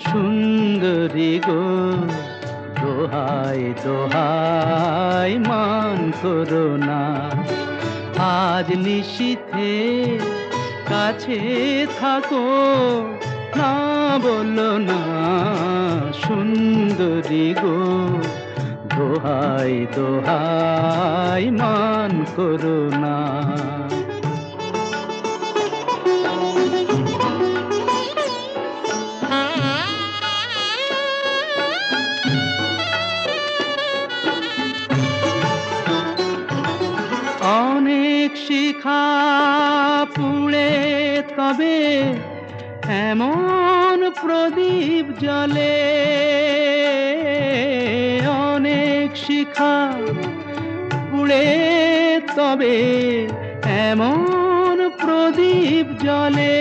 সুন্দরী গো, দোহাই দোহাই মান করো না। আজ নিশীথে কাছে থাকো, না বলো না সুন্দরী গো, দোহাই দোহাই মান করো না। অনেক শিখা পুড়ে তবে এমন প্রদীপ জ্বলে, অনেক শিখা পুড়ে তবে এমন প্রদীপ জ্বলে।